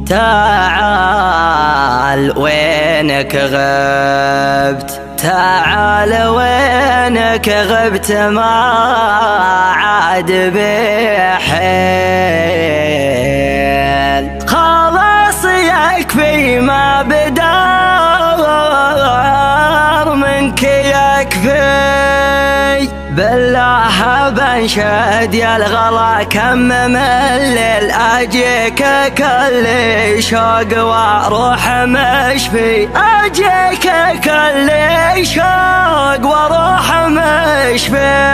تعال وينك غبت، تعال وينك غبت ما عاد بحيل، خلاص يكفي ما بدار منك يكفي، بالله بنشد يا الغلا كم من الليل اجيك كل شوق واروح مشفي، اجيك كل شوق واروح مشفي.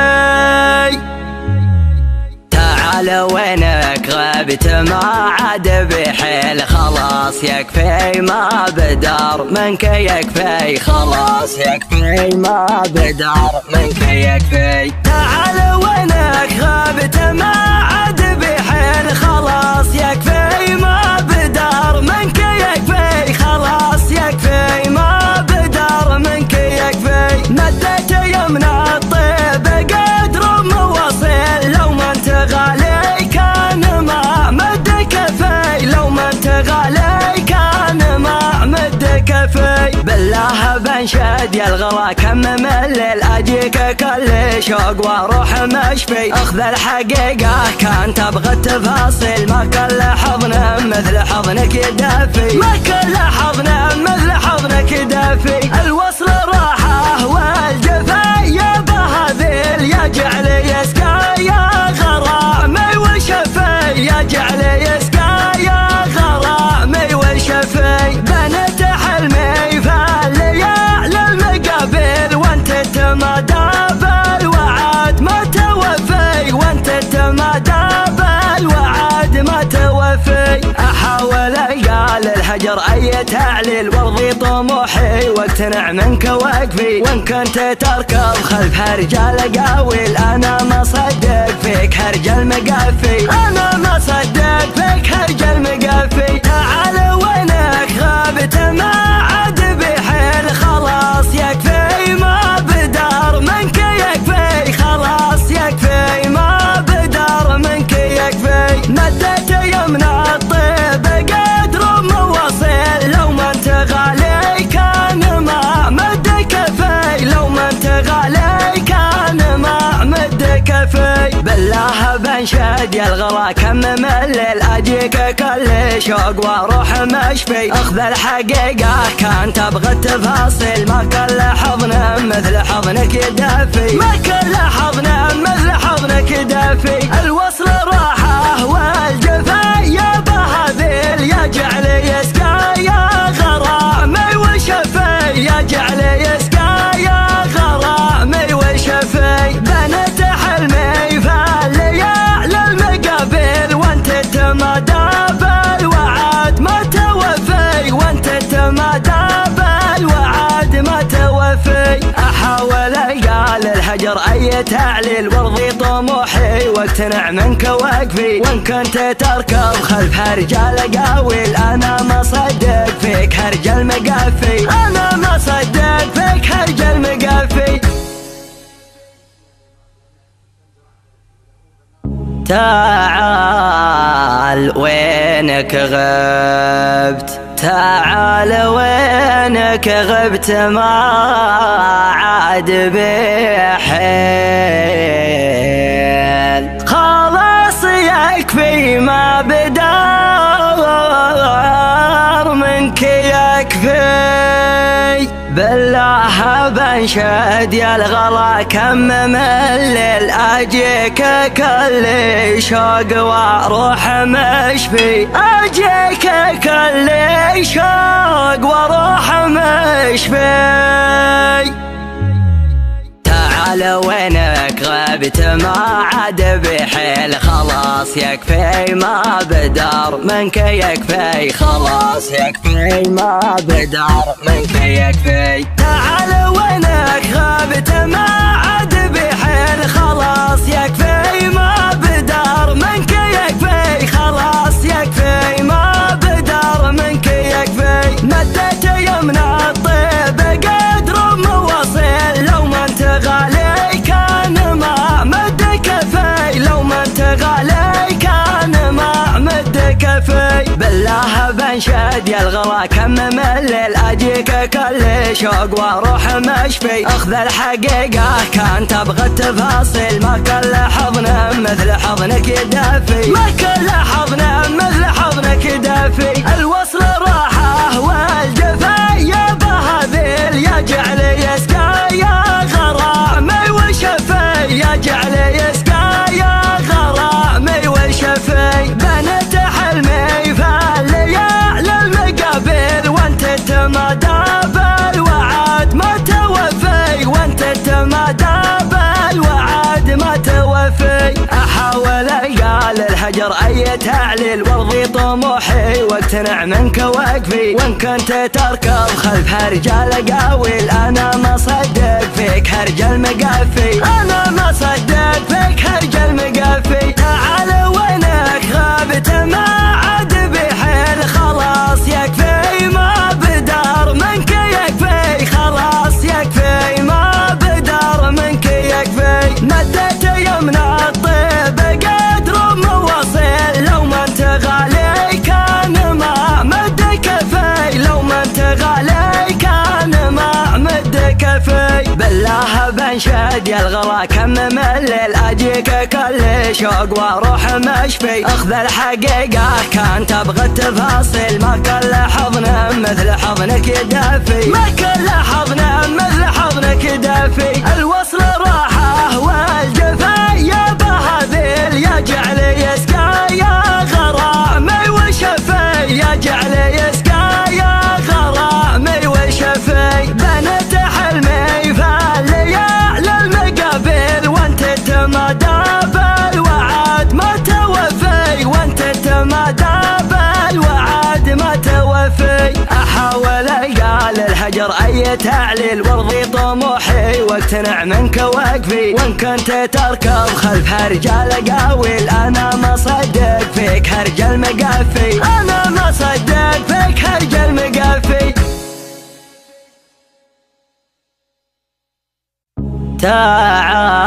تعال وينك غبت ما عاد بحيل، خلاص يكفي ما بدار منك يكفي، خلاص يكفي ما بدار منك يكفي. تعال وينك غبت ما عاد بحيل، خلاص يكفي ما بدار منك يكفي، خلاص يكفي ما بدار منك يكفي. مدت يمنا الطيب قدر مواصل، لو ما انت غالي كان ما مد كفي، لو ما انت غالي كان ما مد كفي. بالله بنشد يا الغلا كم من الليل اجيك كل شوق واروح مشفي، اخذ الحقيقة كان تبغى التفاصيل، ما كل حضن مثل حضنك يدافي، ما كل حضن مثل حضنك يدافي. الوصل راحة والجفا يا بهذيل، يا جعل يسقى يا غرامي وشفي، يا جعل يسقى يا غرامي وشفي. بنت حلمي فالليالي المقابل، وانت تتمادى بالوعد ما توفي، وانت تتمادى بالوعد ما توفي. احاول قال الهجر اي تعليل وارضي طموحي واقتنع منك واقفي، وان كنت تركض خلف هرجال قاويل انا ما صدق فيك هرج المقافي، انا ما صدق فيك هرج المقافي. تعال وينك غابت ما عاد بحيل، خلاص يكفي ما بدار منك يكفي، خلاص يكفي ما بدار منك يكفي. مدت يمنا الطيب قدر مواصل، لو ما انت غالي كان ما مد كفي، لو ما انت غالي كان ما مد كفي. بالله بنشد يا الغلا كم من الليل اجيك كل شوق واروح مشفي، اخذ الحقيقة كان تبغى التفاصيل، ما كل حضن مثل حضنك يدافي، ما كل حضن مثل حضنك يدافي. الوصل راحة والجفا يا بهذيل، يا جعل يسقى يا غرامي وشفي، يا جعل يسقى يا غرامي وشفي. بنت حلمي فالليالي المقابل، وانت تتمادى بالوعد ما توفي، وانت تتمادى بالوعد ما توفي. احاول قال الهجر اي تعليل وارضي طموحي واقتنع منك واقفي، وان كنت تركض خلف هرجال قاويل انا ما صدق فيك هرج المقافي، انا ما صدق فيك هرج المقافي. تعال وينك غبت، تعال وينك غبت ما عاد بحيل، خلاص يكفي ما بدار منك يكفي. بالله بنشد يا الغلا كم من الليل اجيك كل شوق واروح مشفي، اجيك كل شوق واروح مشفي. تعال وينك غبت ما عاد بحيل، خلاص يكفي ما بدار منك يكفي، خلاص يكفي ما بدار منك يكفي. تعال وينك غبت ما عاد بحيل، خلاص يكفي ما بدار منك يكفي، خلاص يكفي ما بدار منك يكفي. مدت يمنا الطيب قدر مواصل، لو ما انت غالي كان ما مد كفي، لو ما انت غالي كان ما مد كفي. بالله بنشد يا الغلا كم من الليل اجيك كل شوق واروح مشفي. اخذ الحقيقة كان تبغى التفاصيل، ما كل حضن مثل حضنك يدافي، ما كل حضن مثل حضنك يدافي. الوصل راحة والجفا يا بهذيل، يا جعل يسقى يا غرامي وشفي، يا جعل يسقى يا غرامي وشفي. بنت حلمي فالليالي المقابل وانت تتمادى بالوعد ما توفي، وانت تتمادى بالوعد ما توفي. احاول القى للهجر اي تعليل وارضي طموحي واقتنع منك وقفي، وان كنت تركض خلف هرجال قاويل انا ما صدق فيك هرج المقافي، انا ما صدق فيك هرج المقافي. تعال وينك غابت ما عاد بحيل، خلاص يكفي ما بدار منك يكفي، خلاص يكفي ما بدار منك يكفي. مدت يمنا الطيب قدر مواصل، لو ما انت غالي كان ما مد كفي، لو ما انت غالي كان ما مد كفي. بالله بنشد يا الغلا كم من الليل اجيك كل شوق واروح مشفي. اخذ الحقيقة كان تبغى التفاصيل، ما كل حضن مثل حضنك يدافي، ما كل حضن مثل حضنك يدافي. الوصل راحة والجفا يا بهذيل، يا جعل يسقى يا غرامي وشفي، يا جعل يسقى يا غرامي وشفي. بنت حلمي فالليالي المقابل وانت تتمادى بالوعد ما توفي، وانت تتمادى بالوعد ما توفي. احاول القى للهجر اي تعليل وارضي طموحي واقتنع منك وقفي، وان كنت تركض خلف هرجال قاويل انا ما صدق فيك هرج المقافي، انا ما صدق فيك هرج المقافي. تعال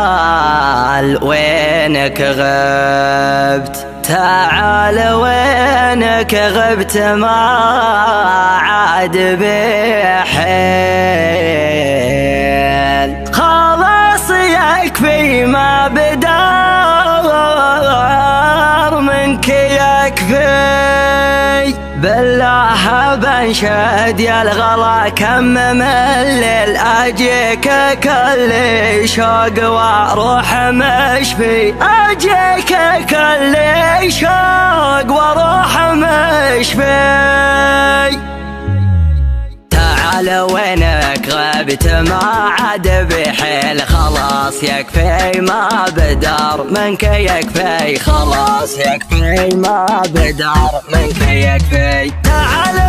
وينك غبت، تعال وينك غبت ما عاد بحيل، خلاص يكفي ما بدار منك يكفي. بالله بنشد يا الغلا كم من الليل اجيك كل شوق واروح مشفي، اجيك كل شوق واروح مشفي. تعال وينك غبت ما عاد بحيل، خلاص يكفي ما بدار منك يكفي، خلاص يكفي ما بدار منك يكفي. تعال